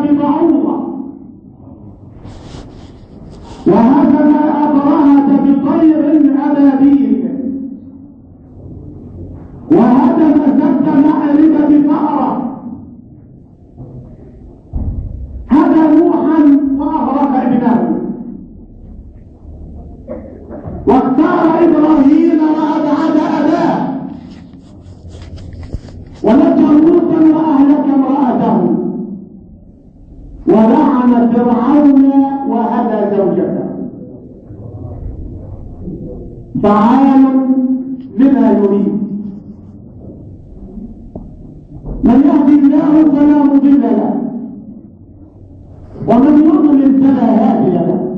ببعوضة، وهزم أبرهة بطير أبابيل، وهدم سد مأرب بفأرة، هدى نوحا وأغرق ابنه، واختار إبراهيم وأبعد أباه، ونجى لوطا وأهلك امرأته، ولعن فرعون وهدى زوجته. فعال لما يريد. من يهدي الله فلا مضل له، ومن يضلل فلا هادي له.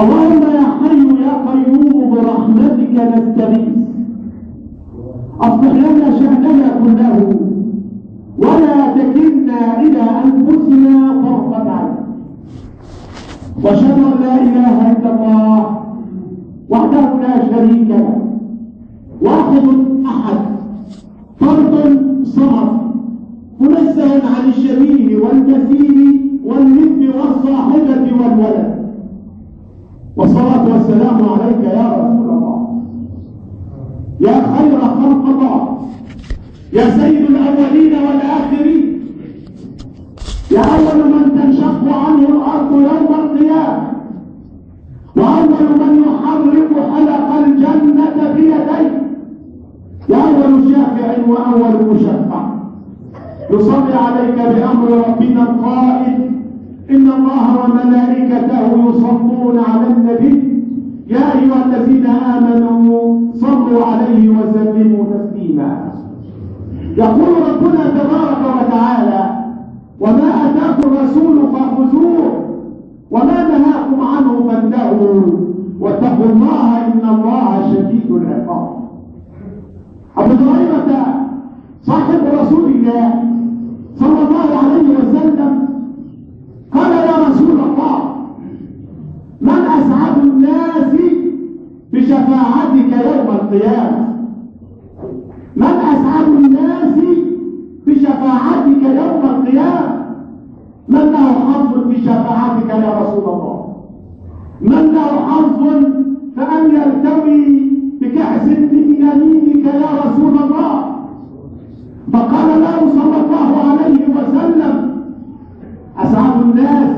اللهم يا حي يا قيوم برحمتك نستغيث، اصلح لنا شأننا كله ولا تكلنا الى انفسنا طرفة عين. واشهد ان لا اله الا الله وحده لا شريك له، واحد احد فرد صمد، منزه عن الشبيه والمثيل والند والصاحبة والولد. والصلاة والسلام عليك يا رسول الله، يا خير خلق الله، يا سيد الأولين والآخرين، يا أول من تنشق عنه الأرض يوم القيامة، وأول من يحرك حلق الجنة بيديه، يا أول شافع وأول مشفع. يصلي عليك بأمر ربنا القائل: إن الله وملائكته يصلون على النبي يا أيها الذين آمنوا صلوا عليه وسلموا تسليما. يقول ربنا تبارك وتعالى: وما أتاكم الرسول فخذوه وما نهاكم عنه فانتهوا واتقوا الله إن الله شديد العقاب. أبو هريرة صاحب رسول الله صلى الله عليه وسلم قال: يا رسول الله، من أسعد الناس بشفاعتك يوم القيامة؟ من أسعد الناس بشفاعتك يوم القيامة؟ من له حظ بشفاعتك يا رسول الله؟ من له حظ فأن يرتوي بكأس من يمينك يا رسول الله؟ فقال له صلى الله عليه وسلم: أسعد الناس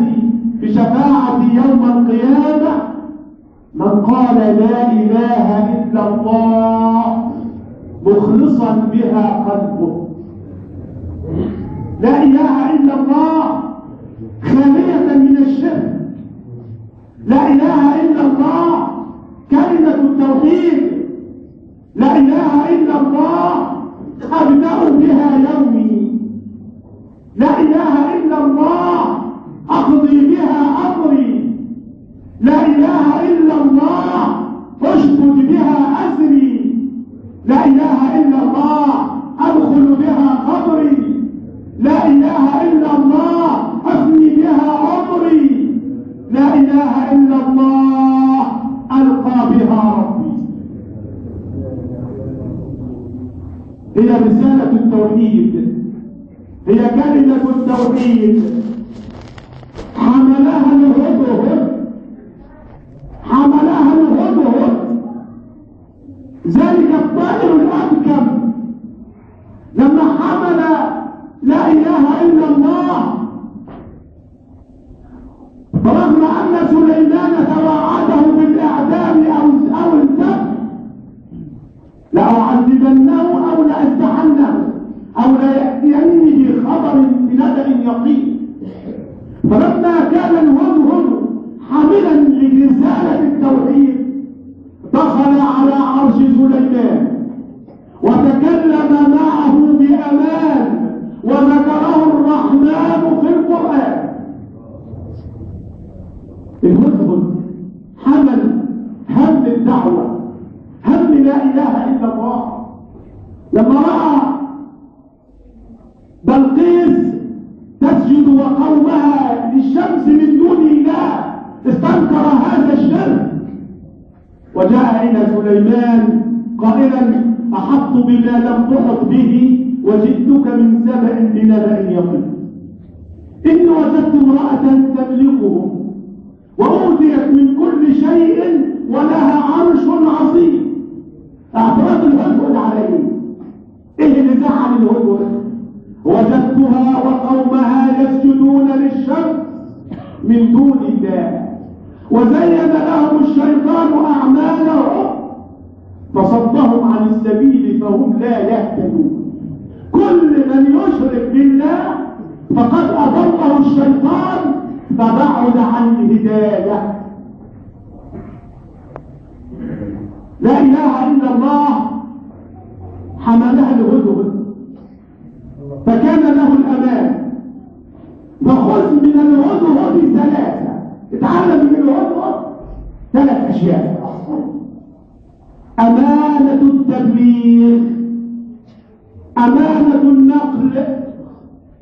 بشفاعة يوم القيامة من قال لا إله إلا الله مخلصا بها قلبه. لا إله إلا الله خالية من الشرك، لا إله إلا الله كلمة التوحيد، لا إله إلا الله أبدأ بها يومي، لا إله إلا الله أقضي بها أمري، لا إله إلا الله أشهد بها أسري، لا إله إلا الله أدخل بها قبري، لا إله إلا الله أفني بها عمري، لا إله إلا الله ألقى بها ربي. هي رسالة التوحيد، هي كلمة التوحيد، حملها الهدهد، حملها الهدهد، ذلك الطائر الأبكم لما حمل لا إله إلا الله، رغم أن سليمان توعده بالإعدام أو الذبح، لأعذبنه أو لأذبحنه أو ليأتيني بخبر بنبأ يقين. فلما كان الهدهد حاملا لرسالة التوحيد دخل على عرش سليمان وتكلم معه بأمان وذكره الرحمن في القرآن. الهدهد حمل هم الدعوة، هم لا إله إلا الله. لما رأى بلقيس تسجد وقومها للشمس من دون الله استنكر هذا الشرك وجاء إلى سليمان قائلا: أحط بما لم تحط به وجئتك من سبأ بنبأ يقين. إني وجدت امرأة تملكهم وأوتيت من كل شيء ولها عرش عظيم. اعتراض الهدهد عليه. إيه اللي زعل الهدهد؟ وجدتها وقومها يسجدون للشمس من دون الله وزين لهم الشيطان أعمالهم فصدهم عن السبيل فهم لا يهتدون. كل من يشرك بالله فقد أضله الشيطان فبعد عن الهداية. لا إله إلا الله حملها الهدهد فكان له الأمان. فخذ من الهدهد ثلاثة. اتعلم من الهدهد ثلاث أشياء: أمانة التبليغ، أمانة النقل.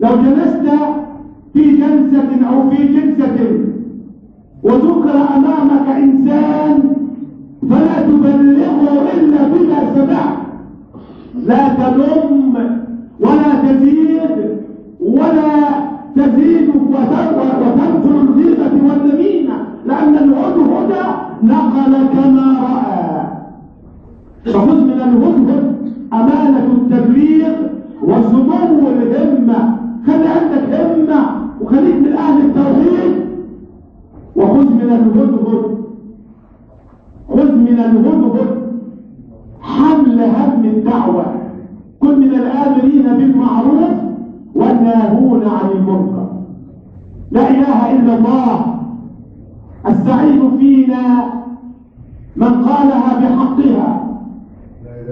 لو جلست في جلسة أو في جلسة وذكر أمامك إنسان فلا تبلغه إلا بما سمعت، لا تلم ولا تزيد وتنقل الغيبة والنميمة، لأن الهدهد نقل كما رأى. فخذ من الهدهد أمانة التبليغ وسمو الهمة. خلي عندك همة وخليك من أهل التوحيد. وخذ من الهدهد حمل هم الدعوة. كن من الآمرين بالمعروف والناهون عن المنكر. لا إله إلا الله. السعيد فينا من قالها بحقها،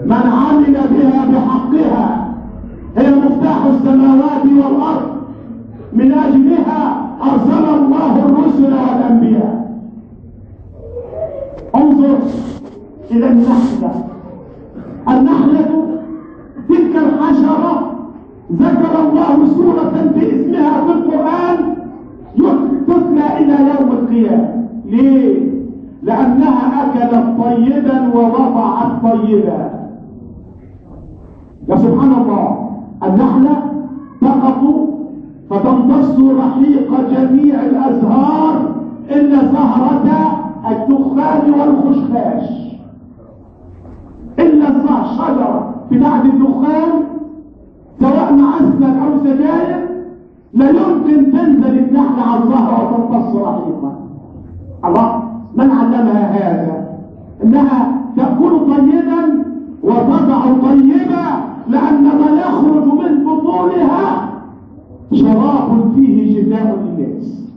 من عمل بها بحقها. هي مفتاح السماوات والأرض، من أجلها أرسل الله الرسل والأنبياء. انظر إلى النحلة تلك الحشرة ذكر الله سورة باسمها في القرآن تتلى إلى يوم القيامة. ليه؟ لأنها أكلت طيبا ووضعت طيبا. يا سبحان الله، النحلة تقف فتمتص رحيق جميع الأزهار إلا زهرة الدخان والخشخاش. إلا الشجرة بتاعت الدخان سواء معسل أو سجاير لا يمكن تنزل النحلة على الزهرة وتمتص رحيقها. الله، من علمها هذا؟ إنها تأكل طيبا وتضع طيبا، لأن ما يخرج من بطونها شراب فيه شفاء للناس.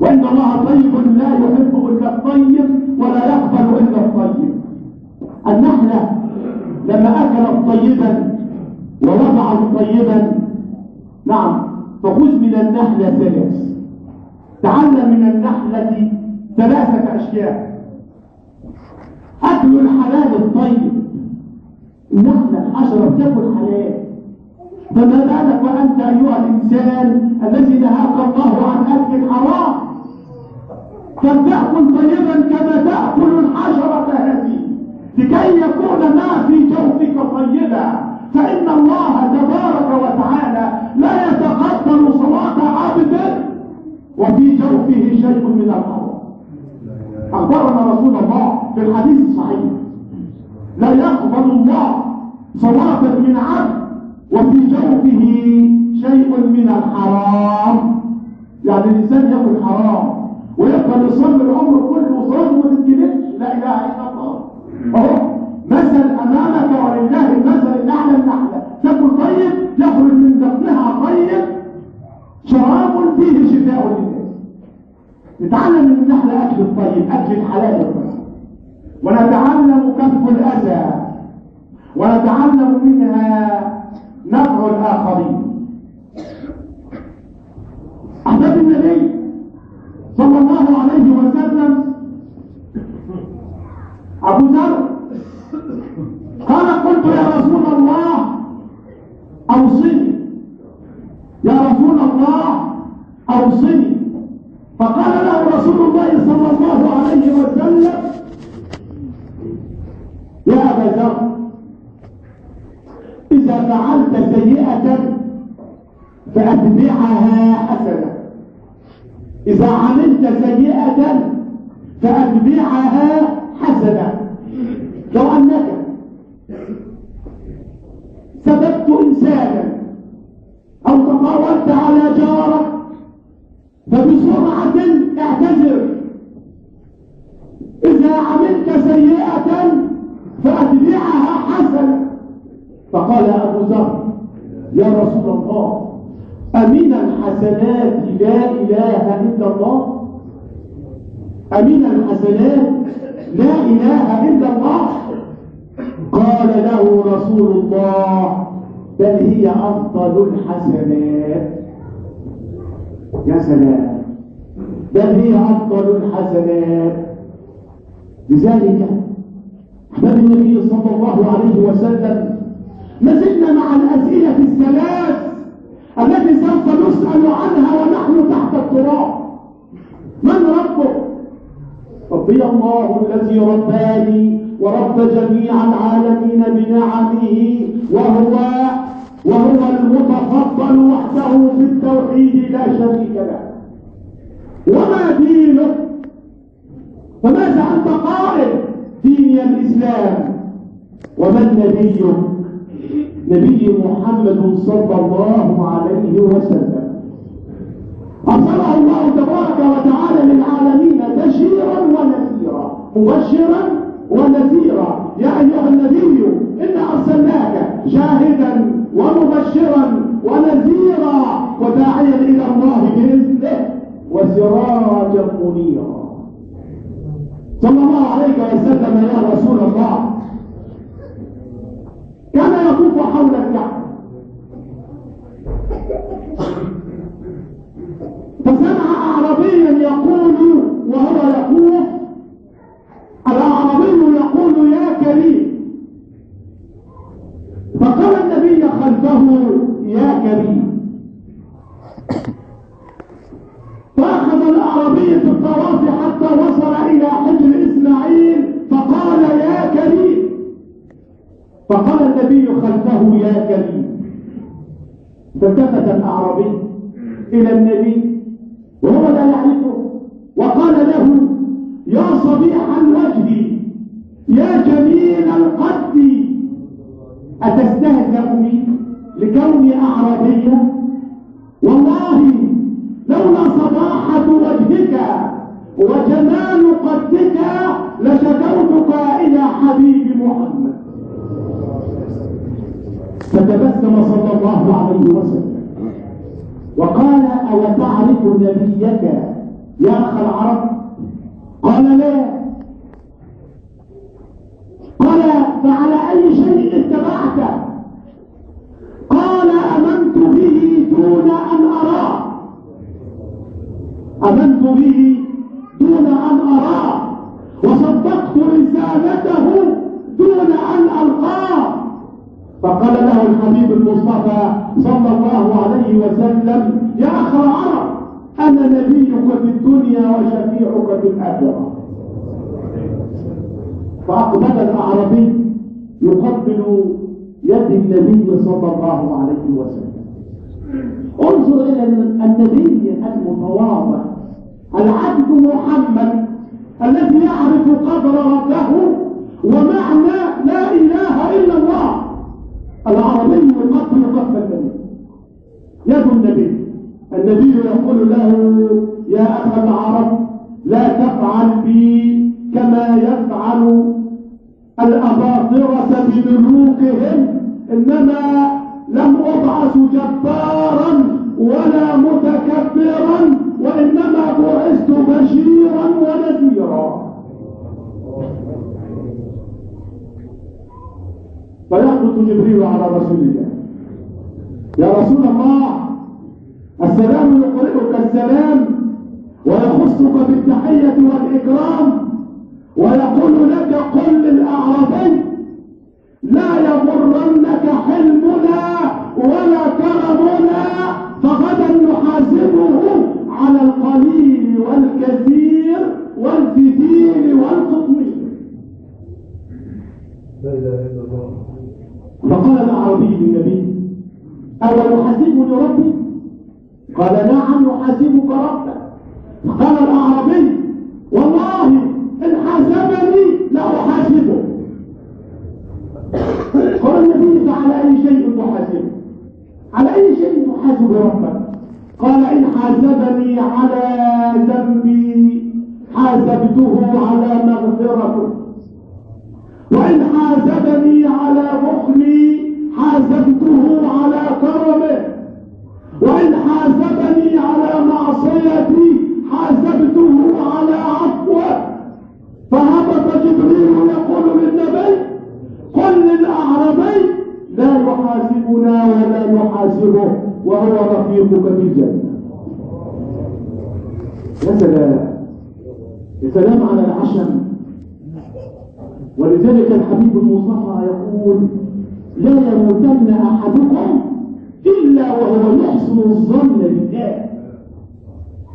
وإن الله طيب لا يحب إلا الطيب ولا يقبل إلا الطيب. النحلة لما أكلت طيبا ووضعت طيبا، نعم، فخذ من النحلة ثلاث. تعلم من النحلة ثلاثة أشياء: أكل الحلال الطيب. النحلة الحشرة بتاكل حلال، فما بالك وأنت أيها الإنسان الذي نهاك الله عن أكل الحرام؟ فلتأكل طيبا كما تأكل الحشرة هذه لكي يكون ما في جوفك طيبا. فإن الله تبارك وتعالى لا يتقبل صلاة عبد وفي جوفه شيء من الحرام. أخبرنا رسول الله في الحديث الصحيح: لا يقبل الله صلاة من عبد وفي جوفه شيء من الحرام. يعني الإنسان يأكل حرام ويبقى يصلي العمر كله صلاة وما تتجلسش. لا إله إلا الله. أهو مثل أمامك ولله المثل الأعلى. النحلة تأكل طيب يخرج من بطنها طيب شراب فيه شفاء للناس. نتعلم من النحلة أكل الطيب، أكل الحلال الطيب، ونتعلم كف الأذى، ونتعلم منها نفع الآخرين. أحباب النبي صلى الله عليه وسلم أبو ذر قال: قلت يا رسول الله أوصني، يا رسول الله أوصني. فقال له رسول الله صلى الله عليه وسلم: يا أبا ذر، إذا فعلت سيئة فأتبعها حسنة. إذا عملت سيئة فأتبعها حسنة. لو أنك سببت إنسانا أو تطاولت على جارك فبسرعة اعتذر. إذا عملت سيئة فأتبعها حسنة. فقال أبو ذر: يا رسول الله، أمن الحسنات لا إله إلا الله؟ أمن الحسنات لا إله إلا الله؟ قال له رسول الله: بل هي أفضل الحسنات. يا سلام، بل هي أفضل الحسنات. لذلك أحباب النبي صلى الله عليه وسلم، ما زلنا مع الأسئلة الثلاث التي سوف نسأل عنها ونحن تحت التراب. من ربك؟ ربي الله الذي رباني ورب جميع العالمين بنعمه، وهو المتفضل وحده في التوحيد لا شريك له. وما دينك؟ فماذا أنت قائل؟ ديني الإسلام. ومن نبيك؟ نبي محمد صلى الله عليه وسلم، أرسله الله تبارك وتعالى للعالمين بشيرا ونذيرا، مبشرا ونذيرا. يا أيها النبي إنا أرسلناك شاهدا ومبشرا ونذيرا وداعيا إلى الله بإذنه وسراجا منيرا. صلى الله عليه وسلم يا رسول الله كان يطوف حول الكعبة، فسمع أعرابيا يقول وهو يطوف، الأعرابي يقول: يا كريم. فقال النبي خلفه: يا كريم. فأخذ الأعرابي في الطواف حتى وصل إلى حجر إسماعيل فقال: يا كريم. فقال النبي خلفه: يا كريم. فالتفت الأعرابي إلى النبي وهو لا يعرفه وقال له: يا صبيح الوجه، يا جميل القد، أتستهزأ بي لكوني أعرابيا؟ والله لولا صباحة وجهك وجمال قدك لشكوتك إلى حبيب محمد. فتبسم صلى الله عليه وسلم وقال: أو تعرف نبيك يا أخ العرب؟ قال: لا. قال: فعلى أي شيء اتبعته؟ قال: آمنت به دون أن أراه، آمنت به دون أن أراه، وصدقت رسالته دون أن ألقاه. فقال له الحبيب المصطفى صلى الله عليه وسلم: يا أخ العرب، أنا نبيك في الدنيا وشفيعك في الآخرة. فأقبل الأعرابي يقبل يد النبي صلى الله عليه وسلم. انظر إلى النبي المتواضع العبد محمد الذي يعرف قدر ربه ومعنى لا إله إلا الله. العربي يقبل كف النبي، يد النبي يقول له: يا أخ العرب، لا تفعل بي كما يفعل الأباطرة بملوكهم، إنما لم أبعث جبارا ولا متكبرا، وإنما بعثت بشيرا ونذيرا. فيحدث جبريل على رسول الله: يا رسول الله، السلام يقرئك السلام ويخصك بالتحية والإكرام، ويقول لك: قل للأعرابي لا يغرنك حلمنا ولا كرمنا، فغدا نحاسبه على القليل والكثير والفتيل والقطمير. لا اله الا الله. فقال الأعرابي للنبي: أو يحاسبني ربي؟ قال نعم يحاسبك ربك. قال الأعرابي والله إن حاسبني لأحاسبه. قال النبي فعلى أي شيء تحاسبه؟ على أي شيء تحاسب ربك؟ قال إن حاسبني على ذنبي حاسبته على مغفرته، وإن حاسبني على بخلي حاسبته على كرمه، وإن حاسبني على معصيتي حاسبته على عفوه. فهبط جبريل يقول للنبي قل للأعرابي لا يحاسبنا ولا نحاسبه وهو رفيقك في الجنة. يا سلام، يا سلام على العشم. ولذلك الحبيب المصطفى يقول لا يموتن أحدكم إلا وهو يحسن الظن بالله.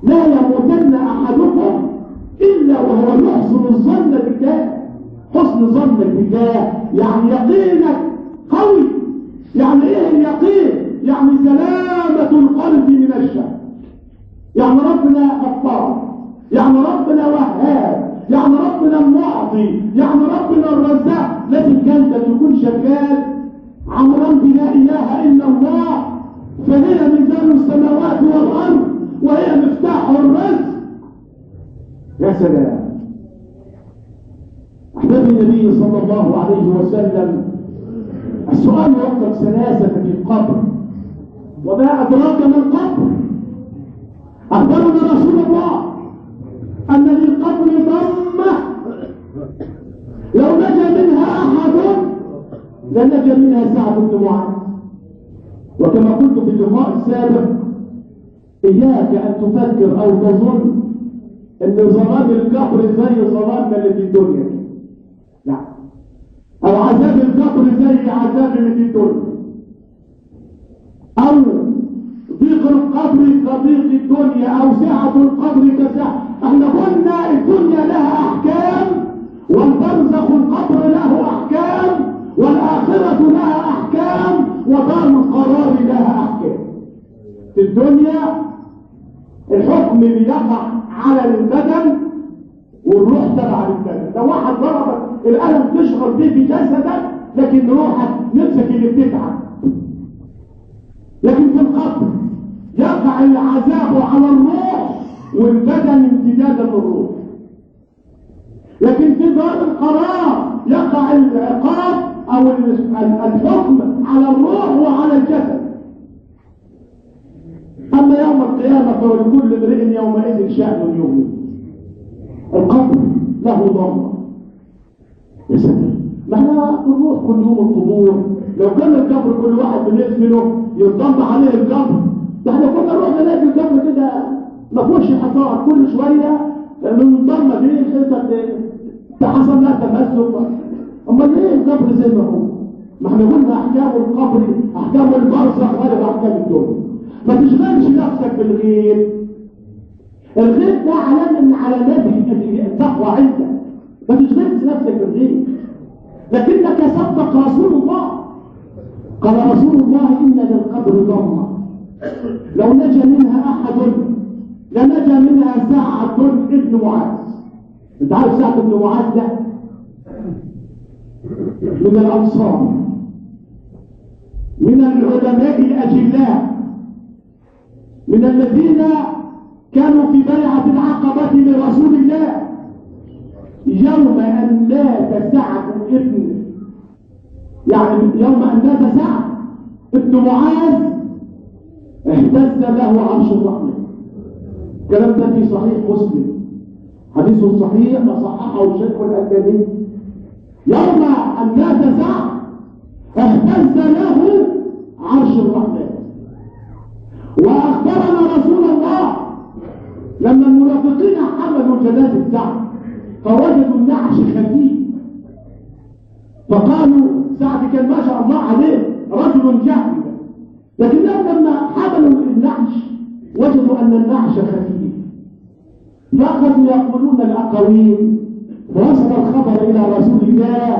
لا يموتن أحدكم إلا وهو يحسن الظن بالله. حسن ظنك بالله يعني يقينك قوي. يعني ايه اليقين؟ يعني سلامة القلب من الشك. يعني ربنا غفار، يعني ربنا وهاب، يعني ربنا المعطي، يعني ربنا الرزاق. لكن كانت تكون شغال عمران بلا اله الا الله، فهي ميزان السماوات والارض وهي مفتاح الرزق. يا سلام. احباب النبي صلى الله عليه وسلم، السؤال يوقف سلاسة في القبر، وما أدراك ما القبر؟ أخبرنا رسول الله أن للقبر ضمة لو نجا منها أحد لنجا منها سعد بن معاذ. وكما قلت في اللقاء السابق إياك أن تفكر أو تظن أن ظلام القبر زي ظلامنا اللي في الدنيا. لا، أو عذاب القبر زي عذاب اللي في الدنيا، أو ضيق القبر كضيق الدنيا، أو سعة القبر كسعة. احنا قلنا الدنيا لها أحكام، والبرزخ القبر له أحكام، والآخرة لها أحكام، ودار القرار لها أحكام. في الدنيا الحكم بيقع على البدن والروح تبع البدن. لو واحد ضربك الألم تشعر به في جسدك، لكن روحك نفسك اللي بتتعب. لكن في القبر يقع العذاب على الروح والبدن امتدادا للروح. لكن في دار القرار يقع العقاب او الحكم على الروح وعلى الجسد. اما يوم القيامه فلكل امرئ يومئذ شأن يغنيه. القبر له ضمه. يا سلام، ما احنا الروح كل يوم القبور. لو كان القبر كل واحد بندفنه ينضم عليه القبر، ده احنا كنا نروح نلاقي القبر كده ما فيهوش حصار، كل شويه بنضم بيه حته حصل لها تمسك. امال ليه القبر زي ما هو؟ ما احنا قلنا احكام القبر احكام البرزخ غير احكام الدنيا. ما تشغلش نفسك بالغيب. الغيب ده علامه من علامات التقوى عندك. ما تشغلش نفسك بالغيب، لكنك صدق رسول الله. قال رسول الله إن للقبر ضمة لو نجا منها أحد لنجا منها سعد بن معاذ. انت عارف سعد بن معاذ ده من الأنصار، من العلماء الأجلاء، من الذين كانوا في بيعة العقبة لرسول الله يوم أن مات سعد يوم أن مات سعد ابن معاذ اهتز له عرش الرحمن. الكلام ده في صحيح مسلم، حديث صحيح صححه الشيخ الألباني. يوم أن مات سعد اهتز له عرش الرحمن. وأخبرنا رسول الله لما المنافقين حملوا جنازة سعد فوجدوا النعش خفيف، فقالوا سعد كان ما شاء الله عليه رجل جهل، لكنهم لما حملوا النعش وجدوا أن النعش خفيف، فأخذوا يقولون الأقاويل. فوصل الخبر إلى رسول الله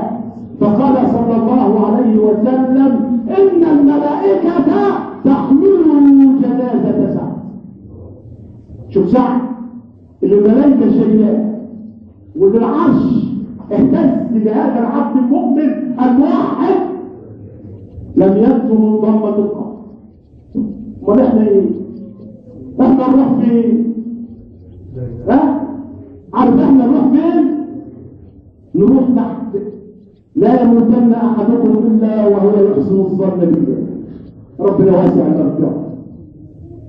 فقال صلى الله عليه وسلم إن الملائكة تحمل جنازة سعد. شوف ساعة اللي الملائكة شايلاه واللي العرش اهتز بهذا العبد المؤمن الموحد لم يبدو من ضمة القبر. امال احنا ايه؟ احنا نروح فين؟ عارف احنا نروح فين؟ نروح تحت. لا يموتن احدكم الا وهو يحسن الظن بالله. ربنا واسع المغفرة.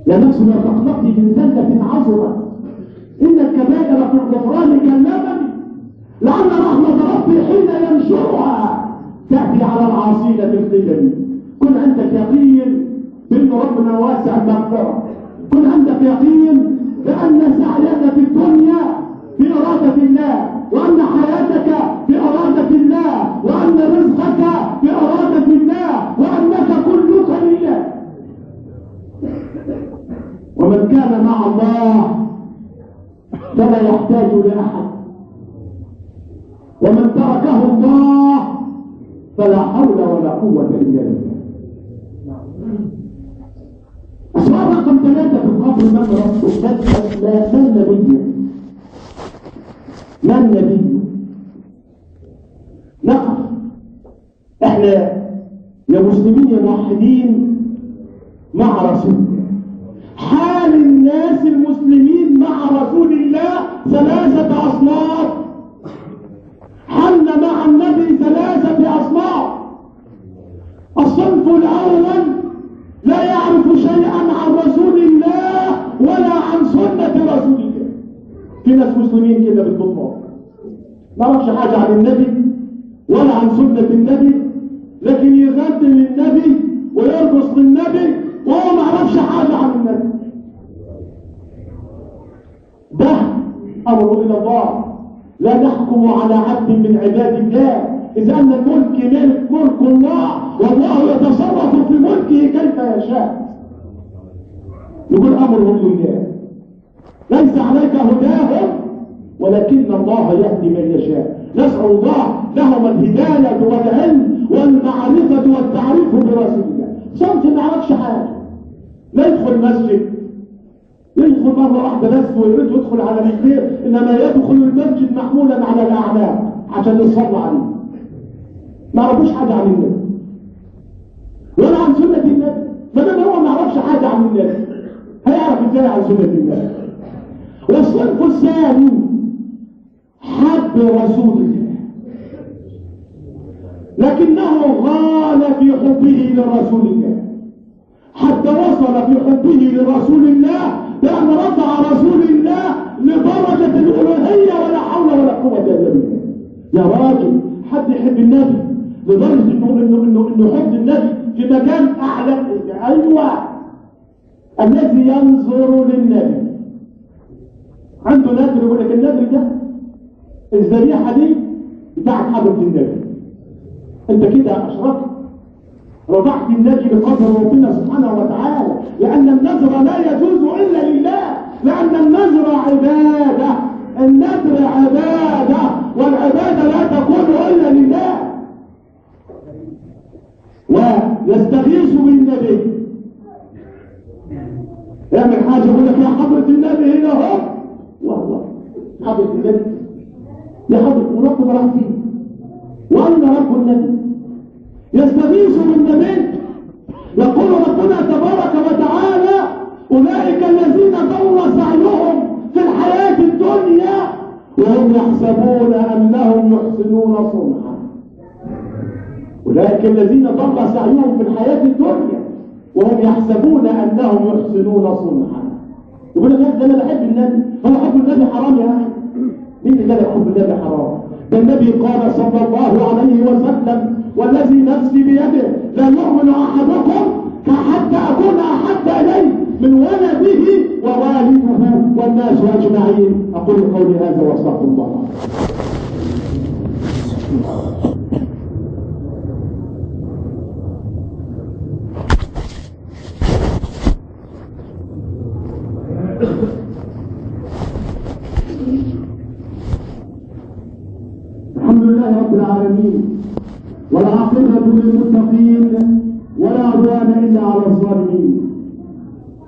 يا نفس لا تقنطي من ذلة عظمت ان الكبائر في الغفران كاللبن لعل رحمة ربي حين ينشرها تأتي على العاصين بالقدم. كن عندك يقين بأن ربنا واسع المغفرة. كن عندك يقين بأن سعيك في الدنيا بإرادة الله، وأن حياتك بإرادة الله، وأن رزقك بإرادة الله، وأنك كلك لله. ومن كان مع الله فلا يحتاج لأحد، ومن تركه الله فلا حول ولا قوة إلا بالله. السؤال رقم 3 في القبر: من ربك؟ من نبي؟ من نبي؟ نقف احنا يا مسلمين يا موحدين مع رسول الله. حال الناس المسلمين مع رسول الله 3 أصناف. حالنا مع النبي 3 أصناف. الصنف الأول لا يعرف شيئا عن رسول الله ولا عن سنة رسول الله. في ناس مسلمين كده بالطبع ما يعرفش حاجة عن النبي ولا عن سنة النبي، لكن يغدي للنبي ويرقص للنبي وهو ما يعرفش حاجة عن النبي. ده أمر إلى الله. لا نحكم على عبد من عباد الله، إذا أن الملك ملك الله والله يتصرف في ملكه كيف يشاء. يقول أمرهم لله، ليس عليك هداهم ولكن الله يهدي من يشاء. نسأل الله لهم الهداية والعلم والمعرفة والتعريف برسول الله. صنف ما يعرفش حاجة، لا يدخل مسجد، يدخل مرة واحدة بس ويريد يدخل على رجليه، إنما يدخل المسجد محمولا على الأعناق عشان يصلى عليه. ما يعرفوش حاجة عن النبي ولا عن سنة النبي. ما دام هو ما يعرفش حاجة عن النبي هيعرف ازاي عن سنة النبي؟ والصنف الثاني حب رسول الله لكنه غال في حبه لرسول الله حتى وصل في حبه لرسول الله بأن رفع رسول الله لدرجة الألوهية ولا حول ولا قوة إلا بالله. يا راجل، حد يحب النبي لدرجة إنه حب النبي في مكان أعلى. أيوة، الذي ينظر للنبي عنده نذر، يقول لك النذر ده الذبيحة دي بتاعت حضرة النبي. أنت كده أشركت، رفعت النبي بقدر ربنا سبحانه وتعالى، لأن النذر لا يجوز إلا لله، لأن النذر عبادة. النذر عبادة، والعبادة لا تكون إلا لله. ويستغيث بالنبي، يعمل حاجة يقول لك يا حضرة النبي هنا اهو، والله حضرة النبي يا حضرة، وربنا راح فيه وأين رب النبي؟ يستغيث بالنبي. يقول ربنا تبارك وتعالى: أولئك الذين ضل سعيهم في الحياة الدنيا وهم يحسبون أنهم يحسنون صنعا. أولئك الذين ضل سعيهم في الحياة الدنيا وهم يحسبون أنهم يحسنون صنعا. يقول لك ده أنا بحب النبي، هو حب النبي حرام يا أخي؟ مين اللي قال حب النبي حرام؟ ده النبي قال صلى الله عليه وسلم: والذي نفسي بيده لا يؤمن أحدكم حتى أكون أحب إليه من ولده ووالده والناس أجمعين. أقول قولي هذا وأستغفر الله. الحمد لله رب العالمين، والعاقبة للمتقين ولا عدوان إلا على الظالمين.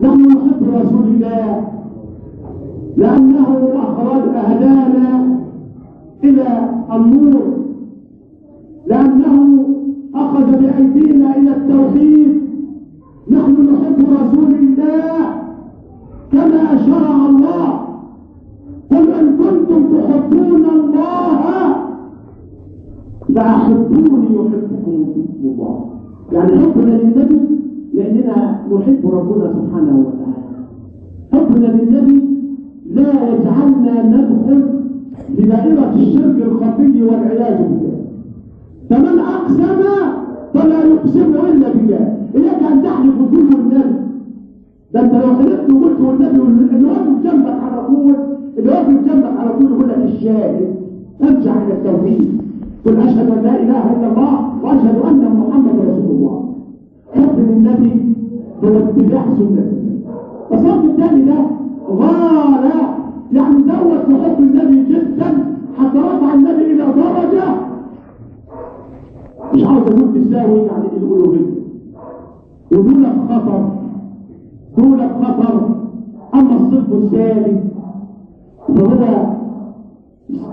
نحن نحب رسول الله لأنه أهدانا إلى النور، لأنه أخذ بأيدينا إلى التوحيد. نحن نحب رسول الله كما شرع الله. قل إن كنتم تحبون الله فأحبوني يحبكم الله. يعني حبنا للنبي لأننا نحب ربنا سبحانه وتعالى. حبنا للنبي لا يجعلنا ندخل في دائرة الشرك الخفي والعياذ بالله. فمن أقسم فلا يقسم إلا بالله. إياك أن تحلف وتقول النبي. ده أنت لو حلفت وقلت والنبي اللي واقف جنبك على طول، اللي واقف جنبك على طول يقول لك الشاهد. ارجع إلى التوحيد. قل أشهد أن لا إله إلا الله وأشهد أن محمدا رسول الله. حب للنبي هو اتباع سنته. الصف الثاني ده غاية، يعني دوت في حب النبي جدا حتى رفع النبي إلى درجة مش عاوز أقول تساوي يعني الألوهية. ودولك خطر، دولك خطر. أما الصف الثالث فهو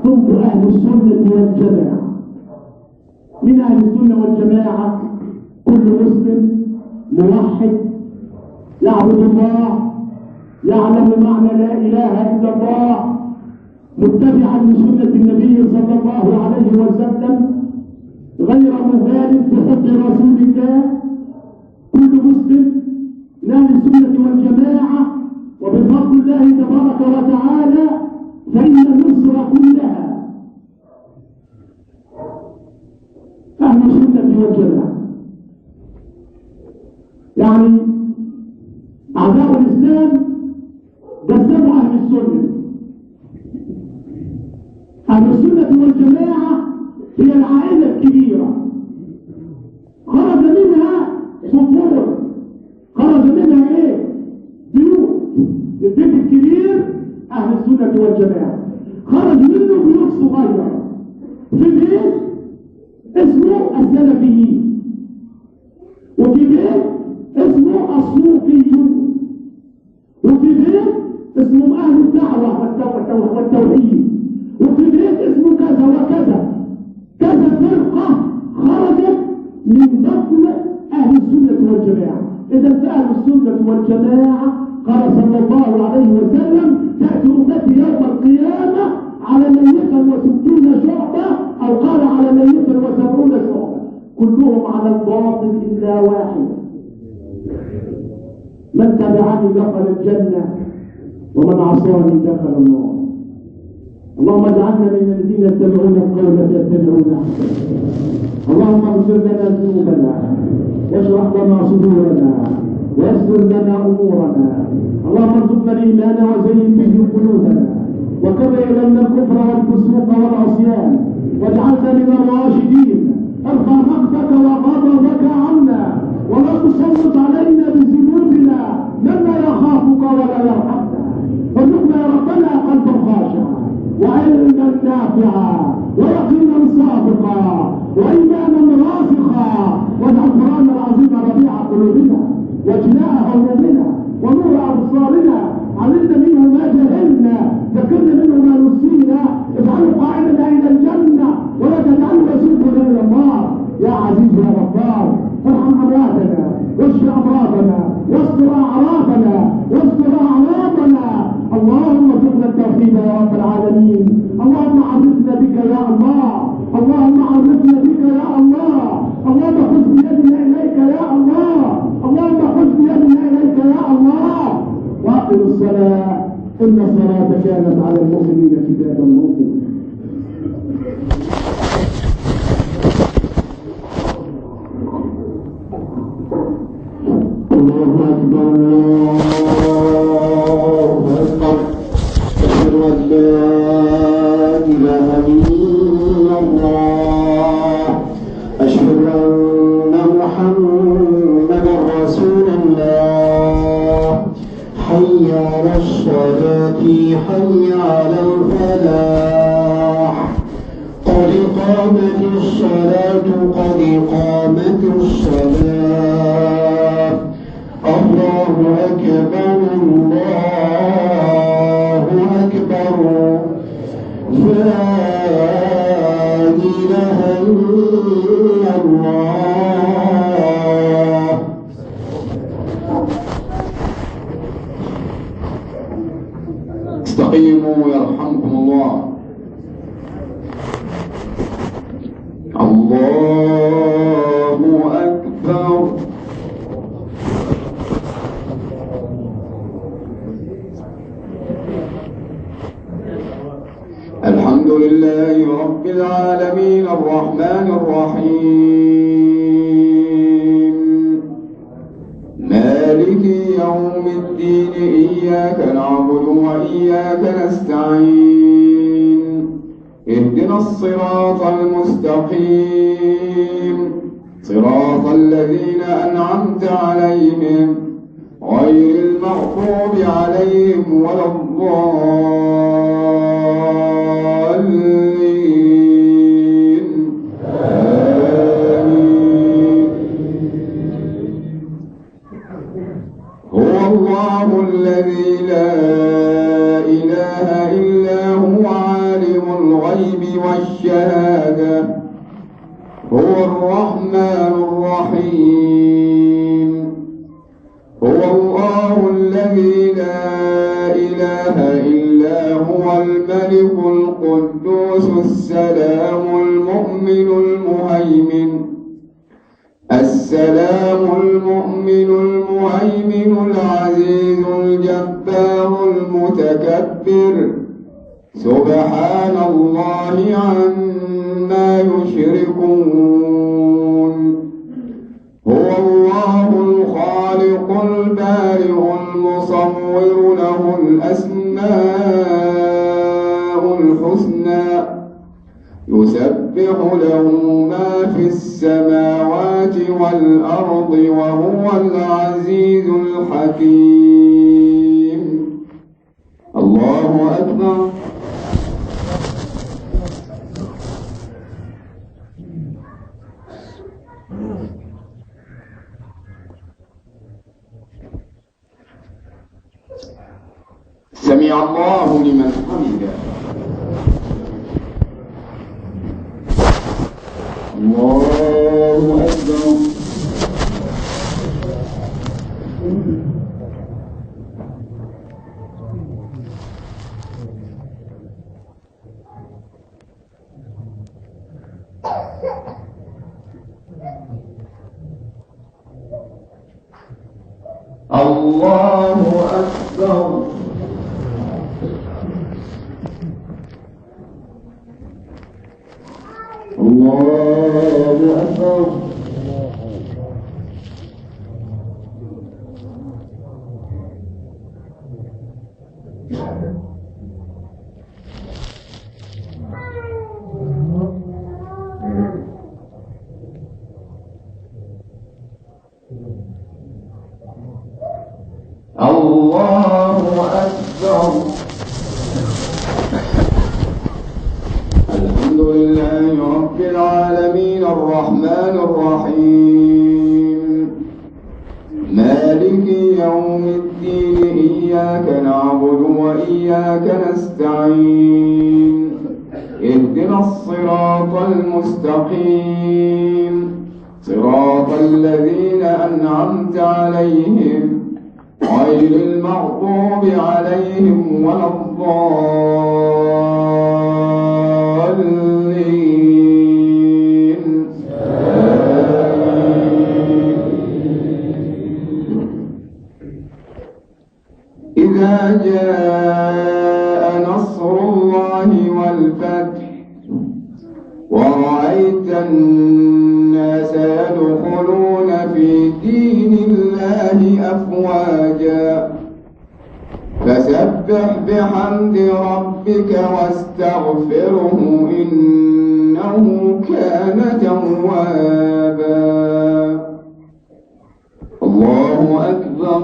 صنف أهل السنة والجماعة. من أهل السنة والجماعة كل مسلم موحد يعبد الله، يعلم معنى لا إله إلا الله، متبعا لسنة النبي صلى الله عليه وسلم، غير مغالب بحب رسول الله. كل مسلم من أهل السنة والجماعة، وبفضل الله تبارك وتعالى فإن مصر كلها أهل السنة والجماعة. يعني أعداء الإسلام قسموا أهل السنة. أهل السنة والجماعة هي العائلة الكبيرة، خرج منها صفور، خرج منها إيه؟ بيوت. البيت الكبير أهل السنة والجماعة، خرج منه بيوت صغيرة. في بيت اسمه السلفيين، وفي بيت اسمه الصوفيون، وفي بيت اسمه أهل الدعوة والتوحيد، وفي بيت اسمه كذا وكذا. كذا فرقة خرجت من بطن أهل السنة والجماعة. إذا أهل السنة والجماعة قال صلى الله عليه وسلم تأتي أمتي يوم القيامة على 160 شعبة، أو قال على 170 شعبة، كلهم على الباطل إلا واحد. من تبعني دخل الجنة ومن عصاني دخل النار. اللهم اجعلنا من الذين يتبعون القول فيتبعون احسنه. اللهم اغفر لنا ذنوبنا واشرح لنا صدورنا ويسر لنا امورنا. اللهم ارزقنا الايمان وزين به قلوبنا وكره الينا الكفر والفسوق والعصيان واجعلنا من الراشدين. ارفع مقتك وغضبك عنا ولا تسلط علينا بذنوبنا من لا يخافك ولا يرحمنا. وارزقنا يا ربنا قلبا خاشعا وعلما نافعا ويقينا صادقا وايمانا راسخا. واجعل القران العظيم ربيع قلوبنا وجلاء همومنا ونور ابصارنا. علمنا منه ما جهلنا، ذكرنا منه ما نسينا. اجعله قائدنا الى الجنه ولا تجعله يسوقنا الى النار. يا عزيز يا غفار ارحم امواتنا واشف امراضنا واستر اعراضنا واستر اعراضنا. اللهم ارزقنا التوحيد يا رب العالمين. اللهم عرفنا بك يا الله، اللهم عرفنا بك يا الله. اللهم خذ بيدنا اليك يا الله، اللهم خذ بيدنا اليك يا الله. واقم الصلاه ان الصلاه كانت على المؤمنين كتابا موقوتا. الله اكبر الله اكبر. اشهد ان لا اله الا الله، اشهد ان محمدا رسول الله. حي على الصلاه حي على الفلاح. قد قامت الصلاه قد قامت الصلاه. الله أكبر الله إله إلا الله. استقيموا يرحمكم الله. الله أكبر. الحمد لله رب العالمين الرحمن الرحيم مالك يوم الدين إياك نعبد وإياك نستعين اهدنا الصراط المستقيم صراط الذين أنعمت عليهم غير المغضوب عليهم ولا الضالين. آمين. هو الله الذي لا إله إلا هو عالم الغيب والشهادة هو الرحمن الرحيم. هو الله الذي لا إله إلا هو الملك القدوس السلام المؤمن المهيمن العزيز الجبار المتكبر سبحان الله عما يشركون. هو الله الخالق البارئ المصور له الأسماء الحسنى يسبح له ما في السماوات والأرض وهو العزيز الحكيم. الله أكبر. سمع الله لمن حمده. الله أكبر. الله أكبر. الله أكبر. الله أكبر. الحمد لله رب العالمين الرحمن الرحيم مالك يوم الدين إياك نعبد وإياك نستعين اهدنا الصراط المستقيم صراط الذين أنعمت عليهم غير المغضوب عليهم ولا الضالين. إذا جاء نصر الله والفتح ورأيت الناس يدخلون في دين الله أفواجا فسبح بحمد ربك واستغفره إنه كان توابا. الله أكبر.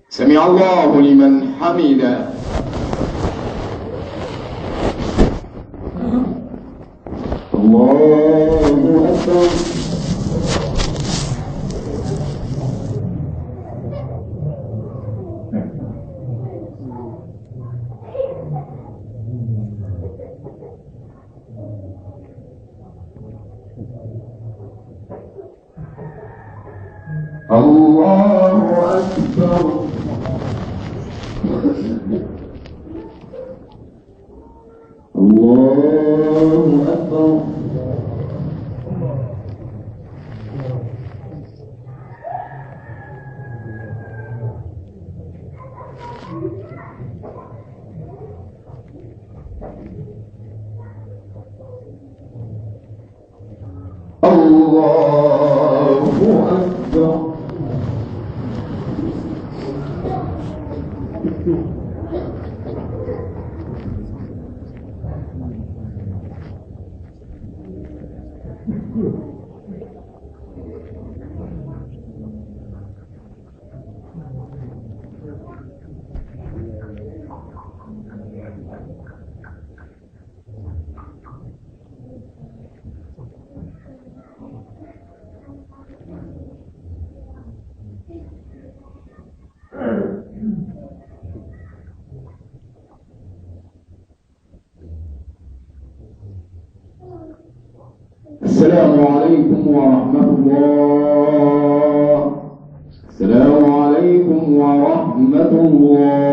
سمع الله لمن حمده. الله أكبر. الله أكبر. الله أكبر. الله أكبر. السلام عليكم ورحمة الله. السلام عليكم ورحمة الله.